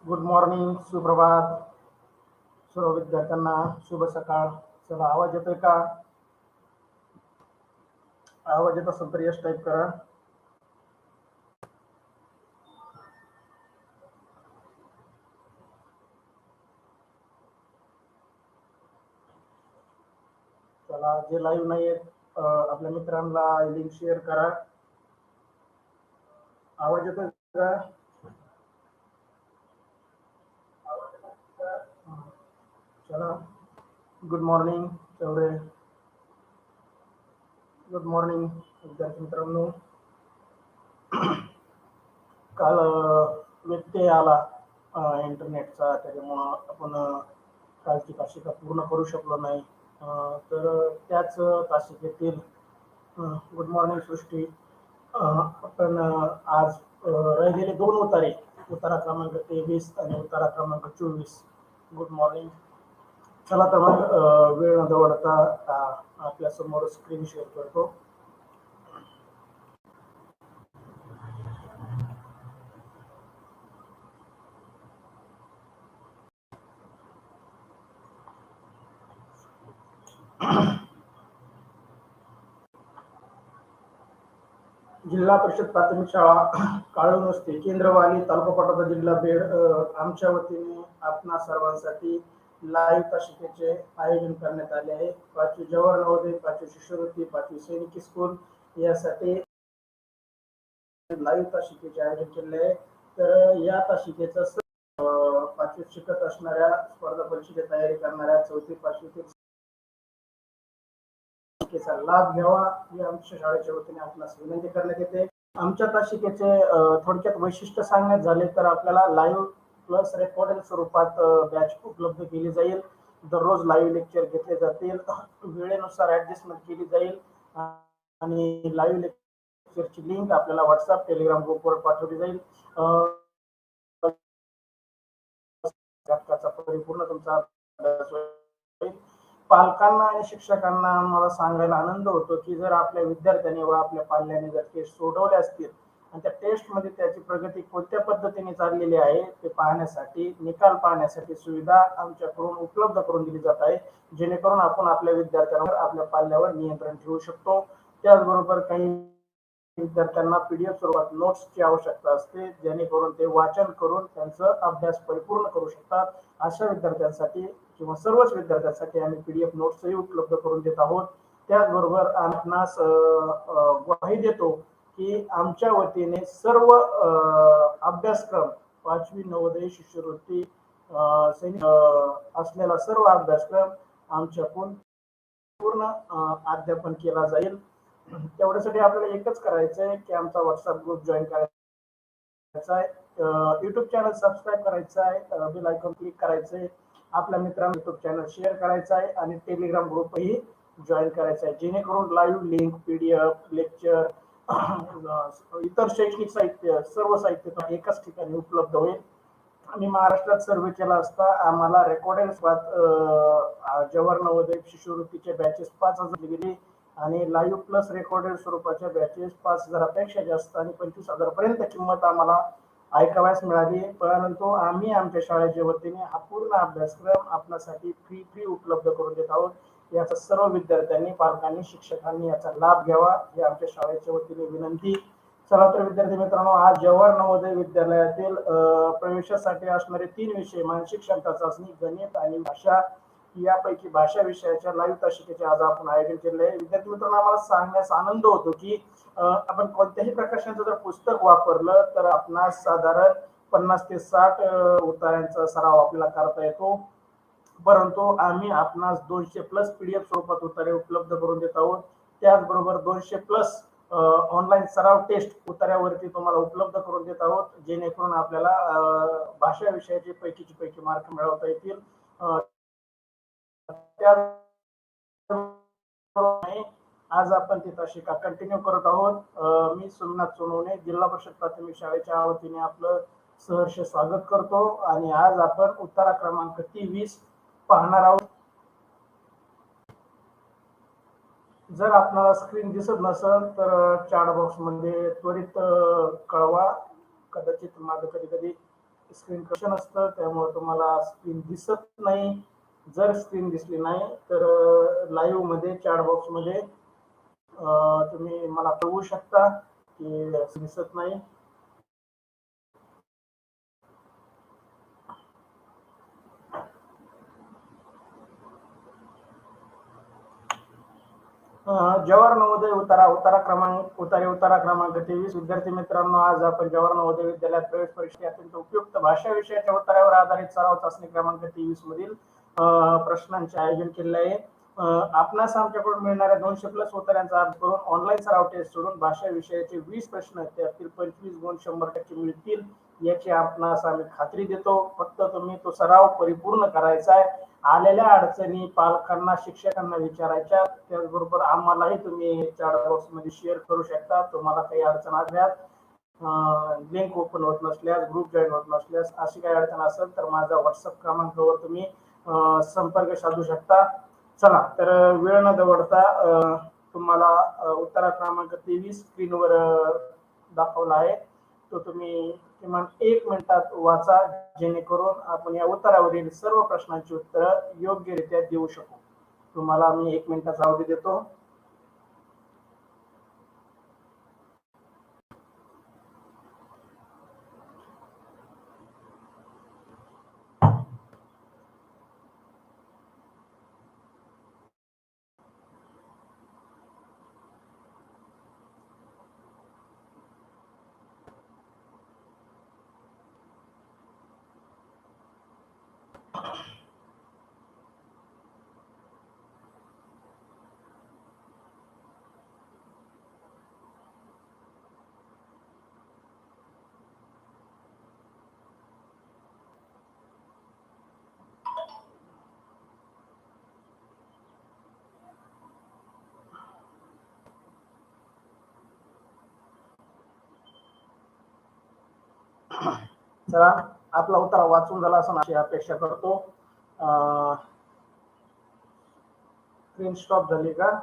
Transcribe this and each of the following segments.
Good morning, सुप्रभात. सर्व विद्यार्थ्यांना शुभ सकाळ. चला, आवाज येतोय का? आवाज येत असेल तर यस टाईप करा. चला, जे लाईव्ह नाही आहेत आपल्या मित्रांना लिंक शेअर करा. आवाज येतोय का? चला, good morning Chaure. Good morning विद्यार्थी मित्रांनो. काल व्यत्यय आला इंटरनेटचा, त्याच्यामुळं आपण कालची तासिका पूर्ण करू शकलो नाही. तर त्याच तासिकेतील गुड मॉर्निंग सृष्टी. आपण आज राहिलेले दोन उतारे, उतारा क्रमांक 23 आणि उतारा क्रमांक 24. Good morning. चला तर मग वेळ न दवडता आपल्या समोर स्क्रीन शेअर करतो. जिल्हा परिषद प्राथमिक शाळा काळूनस्ते, केंद्रवाली, तालुका पाटोदा, जिल्हा बीड, आमच्या वतीने आपणा सर्वांसाठी लाईव्ह तासिकेचे आयोजन करण्यात आले आहे. 5वी जवाहर नवोदय, 5वी शिष्यवृत्ती, 5वी सैनिकी स्कूल यासाठी लाईव्ह तासिकेचे आयोजन केले आहे. तर या तासिकेचा 5वी शिकत असणाऱ्या, स्पर्धा परीक्षेची तयारी करणाऱ्या 4थी 5वी लाभ घ्यावा ही आमच्या शाळेच्या वतीने आपल्याला विनंती करण्यात येते. आमच्या तासिकेचे थोडक्यात वैशिष्ट्य सांगण्यात झाले तर आपल्याला लाईव्ह प्लस रेकॉर्डेड स्वरूपात बॅच उपलब्ध केली जाईल. दररोज लाईव्ह लेक्चर घेतले जातील, वेळेनुसार ऍडजस्टमेंट केली जाईल आणि लाईव्ह लेक्चरची लिंक आपल्याला व्हॉट्सअप, टेलिग्राम ग्रुपवर पाठवली जाईल. परिपूर्ण तुमचा पालकांना आणि शिक्षकांना मला सांगायला आनंद होतो की जर आपल्या विद्यार्थ्यांनी व आपल्या पाल्याने जर टेस्ट सोडवले असतील आणि त्या टेस्ट मध्ये त्याची प्रगती कोणत्या पद्धतीने चाललेली आहे ते पाहण्यासाठी, निकाल पाहण्यासाठी सुविधा आमच्याकडून उपलब्ध करून दिली जात आहे, जेणेकरून आपण आपल्या विद्यार्थ्यांवर, आपल्या पाल्यावर नियंत्रण ठेवू शकतो. त्याचबरोबर काही विद्यार्थ्यांना पीडीएफ स्वरूपात नोट्सची आवश्यकता असते, जेणेकरून ते वाचन करून त्यांचा अभ्यास परिपूर्ण करू शकतात. अशा विद्यार्थ्यांसाठी किंवा सर्वच विद्यार्थ्यांसाठी आम्ही पीडीएफ नोट्सही उपलब्ध करून देत आहोत. त्याचबरोबर आपणास ग्वाही देतो की आमच्या वतीने सर्व अभ्यासक्रम, 5वी नवोदय, शिष्यवृत्ती, सैनिक असलेला सर्व अभ्यासक्रम आमच्याकडून पूर्ण अध्यापन केला जाईल. तेवढ्यासाठी आपल्याला एकच करायचं आहे की आमचा व्हॉट्सअप ग्रुप जॉईन करायचा आहे, युट्यूब चॅनल सबस्क्राईब करायचं आहे, बेल आयकॉन क्लिक करायचं आहे, आपल्या मित्रांना युट्यूब चॅनल शेअर करायचा आहे आणि टेलिग्राम ग्रुपही जॉईन करायचा आहे, जेणेकरून लाईव्ह लिंक, पीडीएफ, लेक्चर, इतर शैक्षणिक साहित्य, सर्व साहित्य एकाच ठिकाणी उपलब्ध होईल. आम्ही महाराष्ट्रात सर्वे केला असता आम्हाला रेकॉर्डेड जवाहर नवोदय शिष्यवृत्तीचे बॅचेस 5,000 गेली आणि लाईव्ह प्लस रेकॉर्डेड स्वरूपाच्या बॅचेस 5,000पेक्षा जास्त आणि 25,000 पर्यंत किंमत आम्हाला ऐकाव्यास मिळाली. परंतु आम्ही आमच्या शाळेच्या वतीने हा पूर्ण अभ्यासक्रम आपल्यासाठी फ्री उपलब्ध करून देत आहोत. याचा सर्व विद्यार्थ्यांनी, पालकांनी, शिक्षकांनी याचा लाभ घ्यावा ही आमच्या शाळेच्या वतीने विनंती. चला तर विद्यार्थी मित्रांनो, आज जवाहर नवोदय विद्यालयातील प्रवेशासाठी असणारे 3 विषय, मानसिक क्षमता चाचणी, गणित आणि भाषा, यापैकी भाषा विषयाच्या लाईव्ह तासिकेचे आज आपण आयोजन केले आहे. विद्यार्थी मित्रांनो, आम्हाला सांगण्यास आनंद होतो की आपण कोणत्याही प्रकाशनाचं जर पुस्तक वापरलं तर आपणास साधारण 50 ते 60 उतार्यांचा सराव आपल्याला करता येतो. परंतु आम्ही आपणास 200 प्लस पीडीएफ स्वरूपात उतारे उपलब्ध करून देत आहोत. त्याचबरोबर 200 प्लस ऑनलाईन सराव टेस्ट उतार्यावरती तुम्हाला उपलब्ध करून देत आहोत, जेणेकरून आपल्याला भाषा विषयाचे पैकी मार्क मिळवता येतील. आज आपण ती तासिका कंटिन्यू करत आहोत. मी सोमनाथ सोनवणे, जिल्हा परिषद प्राथमिक शाळेच्या वतीने आपलं सहर्ष स्वागत करतो आणि आज आपण उतारा क्रमांक 23 पाहणार आहोत. जर आपल्याला स्क्रीन दिसत नसेल तर चॅट बॉक्स मध्ये त्वरित कळवा. कदाचित माझं कधी स्क्रीन क्वेश्चन असतं, त्यामुळे तुम्हाला स्क्रीन दिसत नाही. जर स्क्रीन दिसली नाही तर लाईव्ह मध्ये चॅट बॉक्स मध्ये तुम्ही मला कळवू शकता की दिसत नाही. जवाहर नवोदय उतारा क्रमांक 23. विद्यार्थी मित्रांनो, आज आपण जवाहर नवोदय विद्यालयात प्रवेश परीक्षा अत्यंत उपयुक्त भाषा विषयाच्या उत्तरावर आधारित सराव चाचणी क्रमांक 23 मधील प्रश्नांचे आयोजन केले आहे. आपणास आमच्याकडून मिळणाऱ्या 200+ उत्तरांचा अर्थ करून ऑनलाईन सराव टेस्ट सोडून भाषा विषयाचे 20 प्रश्न, त्यातील 25 गुण 100% मिळतील याची आपणास आम्ही खात्री देतो. फक्त तुम्ही तो सराव परिपूर्ण करायचा आहे. आलेल्या अडचणी पालकांना, शिक्षकांना विचारायच्या. त्याचबरोबर आम्हालाही तुम्ही चॅट बॉक्स मध्ये शेअर करू शकता. तुम्हाला काही अडचण असल्यास, लिंक ओपन होत नसल्यास, ग्रुप जॉईन होत नसल्यास, अशी काही अडचण असेल तर माझा व्हॉट्सअप क्रमांकावर तुम्ही संपर्क साधू शकता. चला तर वेळ न दवडता तुम्हाला उत्तरा क्रमांक 23 स्क्रीनवर दाखवला आहे, तो तुम्ही किमान 1 मिनिटात वाचा, जेणेकरून आपण या उत्तरावरील सर्व प्रश्नांची उत्तरं योग्यरित्या देऊ शकू. तुम्हाला मी 1 मिनिटाचा अवधी देतो. चला, आपला उत्तर वाचून झाला असं अशी अपेक्षा करतो. स्क्रीन स्टॉप झाली का?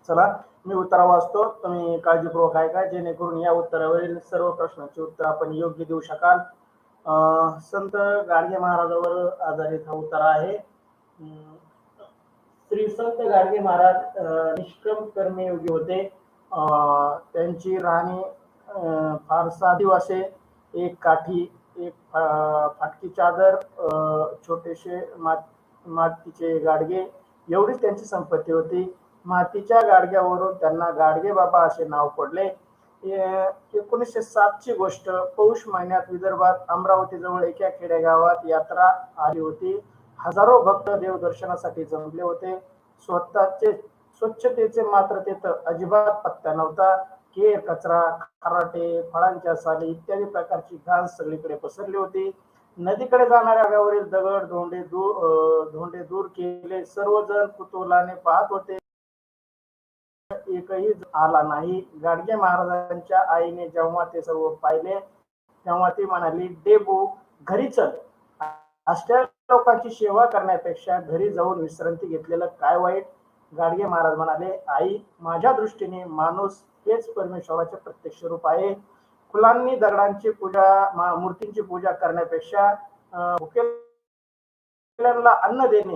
चला, मी उत्तर वाचतो, तुम्ही काळजीपूर्वक ऐका, जेणेकरून या उत्तरावरील सर्व प्रश्नांची उत्तर आपण योग्य देऊ शकाल. संत गाडगे महाराजावर आधारित हा उत्तर आहे. श्री संत गाडगे महाराज निष्काम कर्मयोगी होते. त्यांची राहणी फार साधी असे. एक काठी, एक फाटकी चादर, छोटेसे मातीचे गाडगे, एवढीच त्यांची संपत्ती होती. मातीच्या गाडग्यावरून त्यांना गाडगे बाबा असे नाव पडले. 1907 ची गोष्ट. पौष महिन्यात विदर्भात अमरावती जवळ एका खेडेगावात यात्रा आली होती. हजारो भक्त देवदर्शनासाठी जमले होते. स्वच्छतेचे मात्र तिथं अजिबात पत्ता नव्हता. केर, कचरा, खराटे, फळांच्या साली इत्यादी प्रकारची घाण सगळीकडे पसरली होती. नदीकडे जाणाऱ्या गावावरील दगड धोंडे दूर केले. सर्वजण कुतूहलाने पाहत होते. एकही आला नाही. गाडगे महाराजांच्या आईने जेव्हा ते सर्व पाहिले, तेव्हा ती म्हणाली, डेबू घरी चल. अशा लोकांची सेवा करण्यापेक्षा घरी जाऊन विश्रांती घेतलेलं काय वाईट. गाडगे महाराज म्हणाले, आई, माझ्या दृष्टीने माणूस हेच परमेश्वराचे प्रत्यक्ष रूप आहे. फुलांनी दगडांची पूजा, मूर्तींची पूजा करण्यापेक्षा भुकेल्यांना अन्न देणे,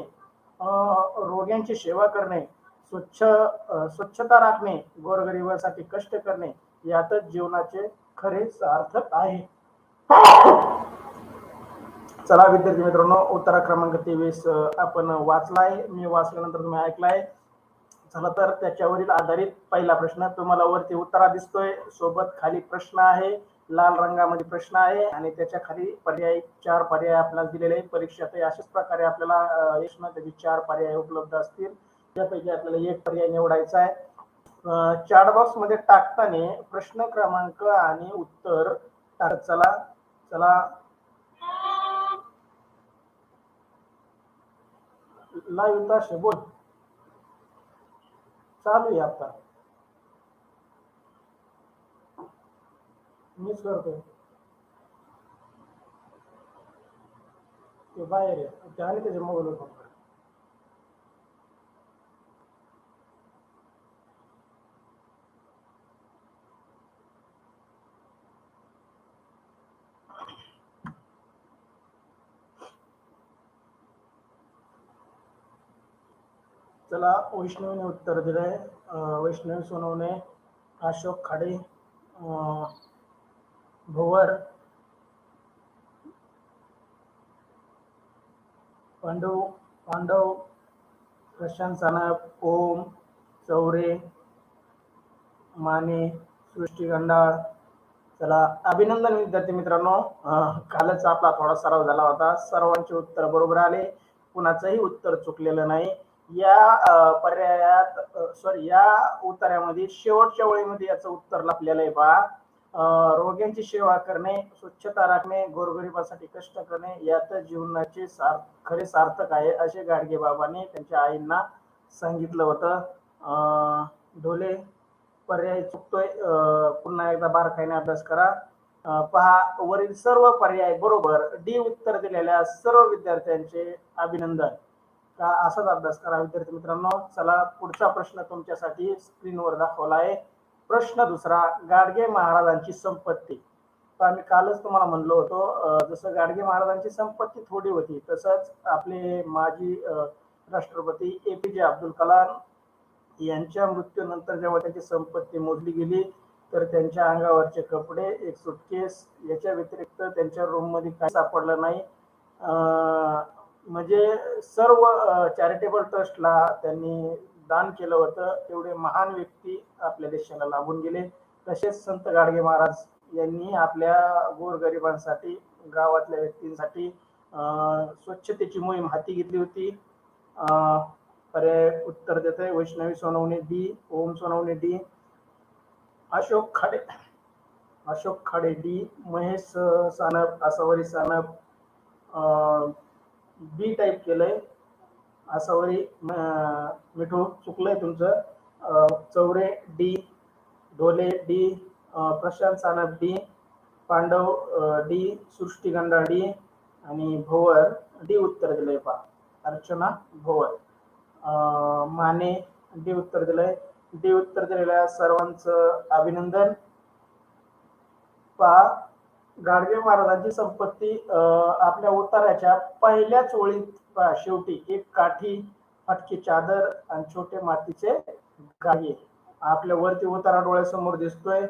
रोग्यांची सेवा करणे, स्वच्छता राखणे, गोरगरिबांसाठी कष्ट करणे, यातच जीवनाचे खरे सार्थक आहे. चला विद्यार्थी मित्रांनो, उत्तर क्रमांक 23 आपण वाचलाय. मी वाचल्यानंतर तुम्ही ऐकलाय. चला तर त्याच्यावरील आधारित पहिला प्रश्न तुम्हाला वरती उत्तरा दिसतोय. सोबत खाली प्रश्न आहे, लाल रंगामध्ये प्रश्न आहे आणि त्याच्या खाली पर्याय 4 पर्याय आपल्याला दिलेले आहे. परीक्षेत अशाच प्रकारे आपल्याला त्याचे 4 पर्याय उपलब्ध असतील. त्यापैकी आपल्याला एक पर्याय निवडायचा आहे. चॅट बॉक्स मध्ये टाकताना प्रश्न क्रमांक आणि उत्तर टाकत चला. लाईव्ह ताशे बोल, चालू आहे आता, मीच करतोय. ते बाहेर आहे, ते आले त्याच्या मोबाईलवर फक्त. चला, वैष्णवीने उत्तर दिलंय. वैष्णवी सोनवणे, अशोक खाडे, भोवर, पांडव, प्रशांत सानप, ओम, चौरे, माने, सृष्टी गंडाळ. चला, अभिनंदन विद्यार्थी मित्रांनो. कालच आपला थोडा सराव झाला होता, सर्वांचे उत्तर बरोबर आले, कुणाचंही उत्तर चुकलेलं नाही. या पर्यायात या उत्तरामध्ये शेवटच्या वेळेमध्ये याचं उत्तर लपलेलं आहे पहा. रोग्यांची सेवा करणे, स्वच्छता राखणे, गोरगरिबासाठी कष्ट करणे यातच जीवनाचे खरे सार्थक आहे, असे गाडगे बाबांनी त्यांच्या आईंना सांगितलं होतं. ढोले पर्याय चुकतोय, पुन्हा एकदा बारकाईने अभ्यास करा. पहा, वरील सर्व पर्याय बरोबर. डी उत्तर दिलेल्या सर्व विद्यार्थ्यांचे अभिनंदन. का असाच अभ्यास करा विद्यार्थी मित्रांनो. चला, पुढचा प्रश्न तुमच्यासाठी स्क्रीनवर दाखवला आहे. प्रश्न दुसरा, गाडगे महाराजांची संपत्ती. आम्ही कालच तुम्हाला म्हणलो होतो, जसं गाडगे महाराजांची संपत्ती थोडी होती, तसंच आपले माजी राष्ट्रपती APJ अब्दुल कलाम यांच्या मृत्यूनंतर जेव्हा त्यांची संपत्ती मोजली गेली, तर त्यांच्या अंगावरचे कपडे, एक सुटकेस, याच्या व्यतिरिक्त त्यांच्या रूम मध्ये काय सापडलं नाही. म्हणजे सर्व चॅरिटेबल ट्रस्टला त्यांनी दान केलं होतं. एवढे महान व्यक्ती आपल्या देशाला लाभून गेले. तसेच संत गाडगे महाराज यांनी आपल्या गोरगरिबांसाठी, गावातल्या व्यक्तींसाठी स्वच्छतेची मोहीम हाती घेतली होती. पर्याय उत्तर देते Vaishnavi Sonawane D, Om Sonawane D, Ashok Khade D, Mahesh Sanap, Asawari Sanap B type केलंय. आसावरी मिठू चुकलंय तुमचं. Chaure D, Dhole D, Prashant Sanap D, Pandav D, Srushti Ganda D आणि भोवर डी उत्तर दिलंय पहा. अर्चना भोवर. माने डी उत्तर दिलंय. डी उत्तर दिलेल्या सर्वांचं अभिनंदन. पहा, गाडगे महाराजांची संपत्ती आपल्या उताराच्या पहिल्याच ओळीत शेवटी एक काठी, फटकी चादर आणि छोटे मातीचे गाडगे आपल्या वरती उतारा डोळ्यासमोर दिसतोय.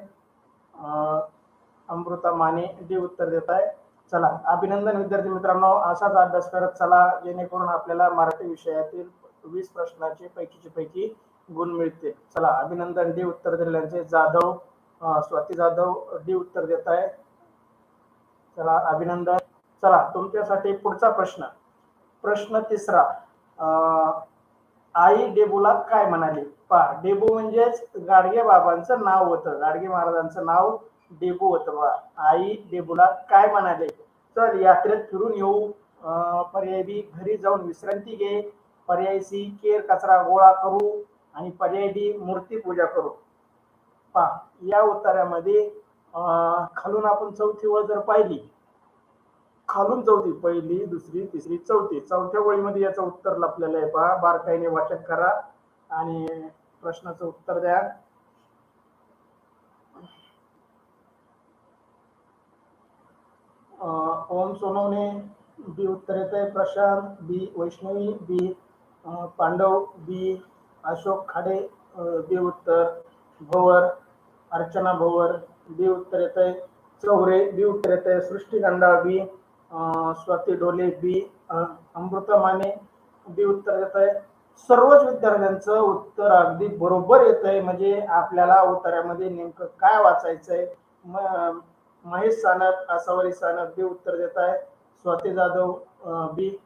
अमृता माने डी उत्तर देत आहे. चला, अभिनंदन विद्यार्थी मित्रांनो. असाच अभ्यास करत चला, जेणेकरून आपल्याला मराठी विषयातील 20 प्रश्नाचे पैकी गुण मिळतील. चला, अभिनंदन. डी उत्तर दिलेल्यांचे जाधव, स्वाती जाधव डी उत्तर देत आहे. चला, अभिनंदन. चला, तुमच्यासाठी पुढचा प्रश्न तिसरा. आई डेबूला काय म्हणाली? पहा, डेबू म्हणजेच गाडगे बाबांचं नाव होतं, गाडगे महाराजांचं नाव डेबू होतं. बा, आई डेबूला काय म्हणाले? चल, यात्रेत फिरून येऊ. पर्याय बी, घरी जाऊन विश्रांती घे. पर्याय सी, केर कचरा गोळा करू. आणि पर्याय डी, मूर्ती पूजा करू. पहा, या उत्तरामध्ये खालून आपण चौथी ओळ जर पाहिली, खालून चौथी, पहिली, दुसरी, तिसरी, चौथी, चौथ्या ओळीमध्ये याचं उत्तर लपलेलं आहे. पहा, बारकाईने वाचन करा आणि प्रश्नाचं उत्तर द्या. ओम सोनवणे बी उत्तर येत आहे. प्रशांत बी, वैष्णवी बी, पांडव बी, अशोक खाडे बी उत्तर, भोवर, अर्चना भोवर बी उत्तर येत आहे. चौरे बी उत्तर येत आहे. सृष्टी गंडाळ बी, स्वाती ढोले बी, अमृता माने बी उत्तर देत आहे. सर्वच विद्यार्थ्यांचं उत्तर अगदी बरोबर येत आहे. म्हणजे आपल्याला उत्तरामध्ये नेमकं काय वाचायचंय. महेश सानप, आसावरी सानप बी उत्तर देत आहे. स्वाती जाधव बी.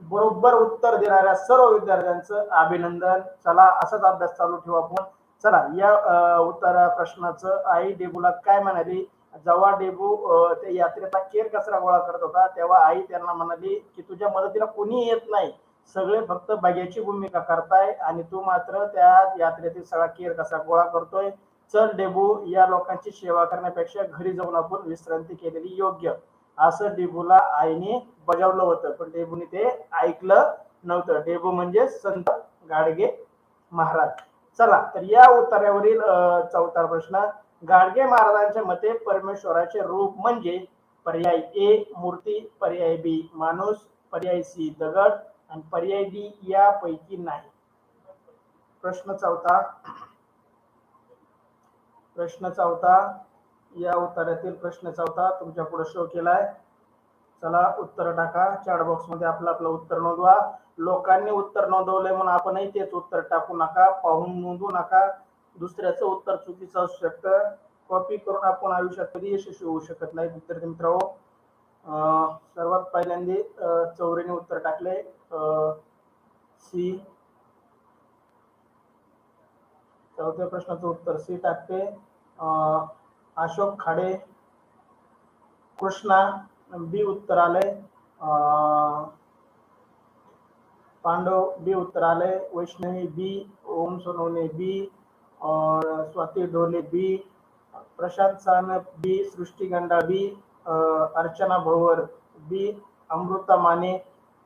बरोबर उत्तर देणाऱ्या सर्व विद्यार्थ्यांचं अभिनंदन. चला, असाच अभ्यास चालू ठेवू आपण. चला, या उत्तरा प्रश्नाचं आई डेबूला काय म्हणाली? जेव्हा डेबू ते यात्रेचा केर कचरा गोळा करत होता, तेव्हा आई त्यांना म्हणाली की तुझ्या मदतीला कोणी येत नाही, सगळे फक्त बघ्याची भूमिका करताय आणि तू मात्र त्या यात्रेतील सगळा केर कसा गोळा करतोय. चल डेबू, या लोकांची सेवा करण्यापेक्षा घरी जाऊन आपण विश्रांती केलेली योग्य, असं डेबूला आईने बजावलं होतं. पण डेबूने ते ऐकलं नव्हतं. डेबू म्हणजे संत गाडगे महाराज. चला तर या उत्तरावरील चौथा प्रश्न, गाडगे महाराजांच्या मते परमेश्वराचे रूप म्हणजे पर्याय ए मूर्ती, पर्याय बी माणूस, पर्याय सी दगड आणि पर्याय डी यापैकी नाही. प्रश्न चौथा या उत्तरातील प्रश्न चौथा तुमच्या पुढे शो केलाय. चला उत्तर टाका चॅट बॉक्स मध्ये, आपलं उत्तर नोंदवा. लोकांनी उत्तर नोंदवलंय म्हणून आपणही तेच उत्तर टाकू नका, पाहून नोंदवू नका. दुसऱ्याचं उत्तर चुकीचं असू शकतं. कॉपी करून आपण आयुष्यात कधी यशस्वी होऊ शकत नाही. विद्यार्थी मित्रांनो, सर्वात पहिल्यांदा चौरेने उत्तर टाकले सी. चौथ्या प्रश्नाचं उत्तर सी टाकते अशोक खाडे. कृष्णा बी उत्तर आले. पांडव बी उत्तर आले. वैष्णवी बी, ओम सोनवणे बी, स्वाती ढोले बी, प्रशांत सानप बी, सृष्टी गंडा बी, अर्चना भवर बी, अमृता माने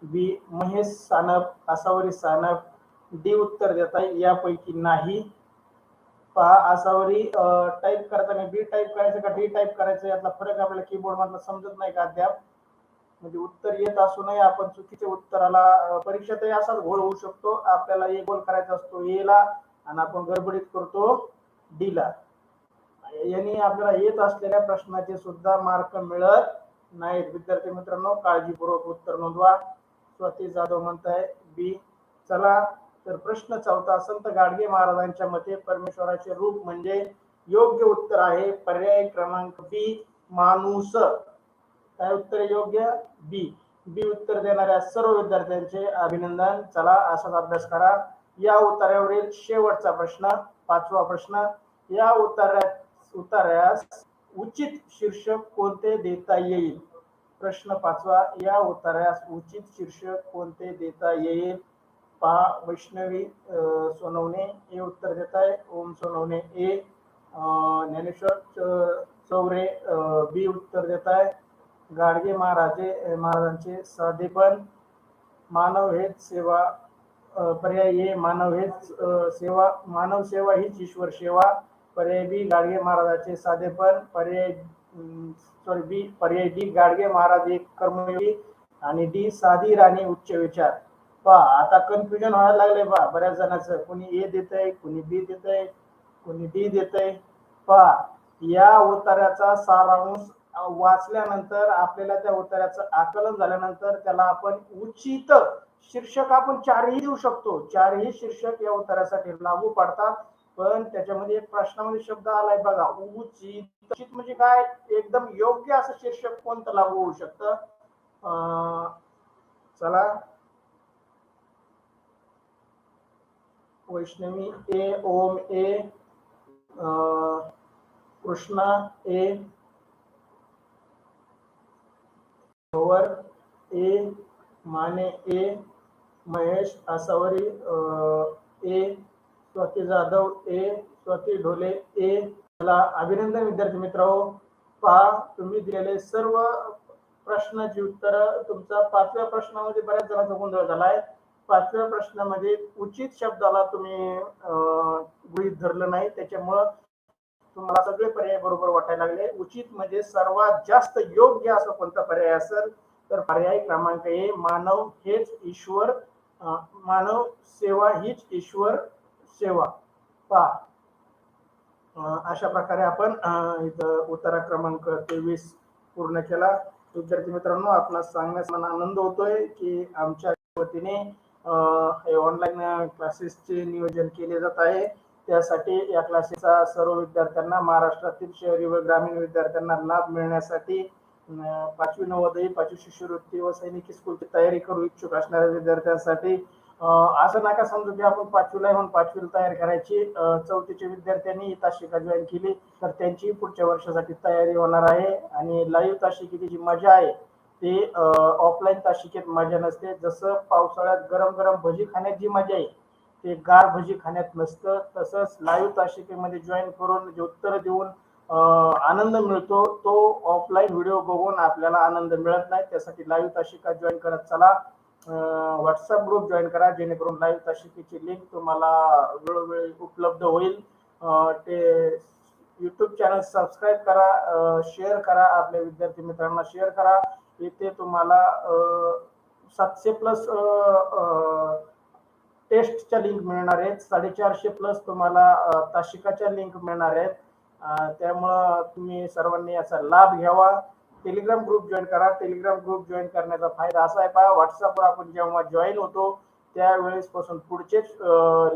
बी, महेश सानप, आसावरी सानप डी उत्तर देत आहे यापैकी नाही. पहा आसावरी टाईप करताना बी टाईप करायचं का डी टाईप करायचं यातला फरक आपल्याला कीबोर्ड मधला समजत नाही का अद्याप. म्हणजे उत्तर येत असू नये आपण चुकीच्या उत्तराला, परीक्षेतही असाच घोळ होऊ शकतो. आपल्याला ए गोल करायचा असतो ए ला आणि आपण गडबडीत करतो डी ला. यांनी आपल्याला येत असलेल्या प्रश्नाचे सुद्धा मार्क मिळत नाहीत. विद्यार्थी मित्रांनो, काळजीपूर्वक उत्तर नोंदवा. स्वाती जाधव म्हणताय बी. चला तर प्रश्न चौथा, संत गाडगे महाराजांच्या मते परमेश्वराचे रूप म्हणजे योग्य उत्तर आहे पर्याय क्रमांक बी माणूस. काय उत्तर योग्य? बी. बी उत्तर देणाऱ्या सर्व विद्यार्थ्यांचे अभिनंदन. चला असाच अभ्यास करा. या उत्तरावरील शेवटचा प्रश्न, पाचवा प्रश्न, या उत्तरास उचित शीर्षक कोणते देता येईल? प्रश्न पाचवा, या उत्तरास उचित शीर्षक कोणते देता येईल? पहा वैष्णवी सोनवणे ए उत्तर देत आहे. ओम सोनवणे ए. ज्ञानेश्वर चौरे बी उत्तर देत आहे. गाडगे महाराजांचे साधेपण, मानव हेच सेवा, पर्याय ए मानव हेच सेवा, मानव सेवा हीच ईश्वर सेवा, पर्याय बी गाडगे महाराजांचे साधेपण, पर्याय डी गाडगे महाराज एक कर्मयोगी आणि डी साधी राणी उच्च विचार. पहा आता कन्फ्युजन व्हायला लागले पहा बऱ्याच जणांचं, कोणी ए देत आहे, कोणी बी देत आहे, कोणी डी देत आहे. पहा या उत्तराचा सारांश वाचल्यानंतर आपल्याला त्या उत्तराचं आकलन झाल्यानंतर त्याला आपण उचित शीर्षक आपण चारही देऊ शकतो. चारही शीर्षक या उत्तरासाठी लागू पडतात. पण त्याच्यामध्ये एक प्रश्नामध्ये शब्द आलाय बघा उचित म्हणजे काय, एकदम योग्य असं शीर्षक कोणतं लागू होऊ शकतं? चला वैष्णवी ए, ओम ए, कृष्णा ए, भवर ए, माने ए, महेश आसावरी ए, स्वाती जाधव ए, स्वाती ढोले ए. मला अभिनंदन विद्यार्थी मित्रांनो. पहा तुम्ही दिलेले सर्व प्रश्नाची उत्तर, तुमचा पाचव्या प्रश्नामध्ये बऱ्याच जणांचा गोंधळ झालाय. पाचव्या प्रश्नामध्ये उचित शब्दाला तुम्ही गृहीत धरलं नाही, त्याच्यामुळं तुम्हाला सगळे पर्याय बरोबर वाटायला लागले. उचित म्हणजे सर्वात जास्त योग्य असं कोणता पर्याय असेल तर पर्याय क्रमांक ए मानव हेच ईश्वर, मानव सेवा हीच ईश्वर सेवा. पहा अशा प्रकारे आपण इथं उत्तर क्रमांक 23 पूर्ण केला. विद्यार्थी मित्रांनो, आपणास सांगण्यास मला आनंद होतोय की आमच्या वतीने ऑनलाईन क्लासेसचे नियोजन केले जात आहे. त्यासाठी या क्लासेसचा सर्व विद्यार्थ्यांना, महाराष्ट्रातील शहरी व ग्रामीण विद्यार्थ्यांना लाभ मिळण्यासाठी 5वी नवोदय, 5वी शिष्यवृत्ती व सैनिकी स्कूलची तयारी करू इच्छुक असणाऱ्या विद्यार्थ्यांसाठी असं नका समजू की आपण 5वीला म्हणून 5वीला तयारी करायची. 4थीच्या विद्यार्थ्यांनी तासिका जॉईन केली तर त्यांची पुढच्या वर्षासाठी तयारी होणार आहे आणि लाईव्ह तासिकेची जी मजा आहे ते ऑफलाईन तासिकेत मजा नसते. जसं पावसाळ्यात गरम गरम भजी खाण्यात जी मजा आहे ते गार भजी खाण्यात नसतं. तसंच लाईव्ह तासिकेमध्ये जॉईन करून जे उत्तर देऊन आनंद मिळतो तो ऑफलाईन व्हिडिओ बघून आपल्याला आनंद मिळत नाही. त्यासाठी लाईव्ह तासिका जॉईन करत चला. व्हॉट्सअप ग्रुप जॉईन करा जेणेकरून लाईव्ह तासिकेची लिंक तुम्हाला वेळोवेळी उपलब्ध होईल. ते यूट्यूब चॅनल सबस्क्राईब करा, शेअर करा, आपल्या विद्यार्थी मित्रांना शेअर करा. इथे तुम्हाला 700+ टेस्टच्या लिंक मिळणार आहेत, 450+ तुम्हाला तासिकाच्या लिंक मिळणार आहेत. त्यामुळं तुम्ही सर्वांनी याचा लाभ घ्यावा. टेलिग्राम ग्रुप जॉईन करा. टेलिग्राम ग्रुप जॉईन करण्याचा फायदा असा आहे, पहा व्हॉट्सअपवर आपण जेव्हा जॉईन होतो त्यावेळेस पासून पुढचेच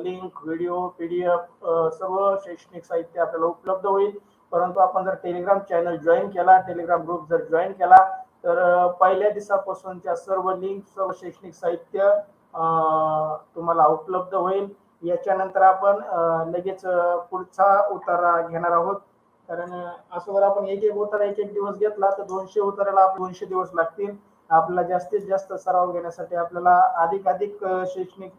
लिंक, व्हिडिओ, PDF सर्व शैक्षणिक साहित्य आपल्याला उपलब्ध होईल. परंतु आपण जर टेलिग्राम चॅनल जॉईन केला, टेलिग्राम ग्रुप जर जॉईन केला तर पहिल्या दिवसापासूनच्या सर्व लिंक, सर्व शैक्षणिक साहित्य तुम्हाला उपलब्ध होईल. याच्यानंतर आपण लगेच पुढचा उतारा घेणार आहोत. कारण असं जर आपण एक उतारा एक दिवस घेतला तर 200 उताराला 200 दिवस लागतील. आपल्याला जास्तीत जास्त सराव घेण्यासाठी आपल्याला अधिक शैक्षणिक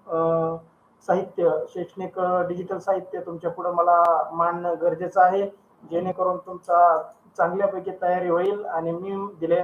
साहित्य, शैक्षणिक डिजिटल साहित्य तुमच्या पुढे मला मांडणं गरजेचं आहे, जेणेकरून तुमचा चांगल्यापैकी तयारी होईल आणि मी दिले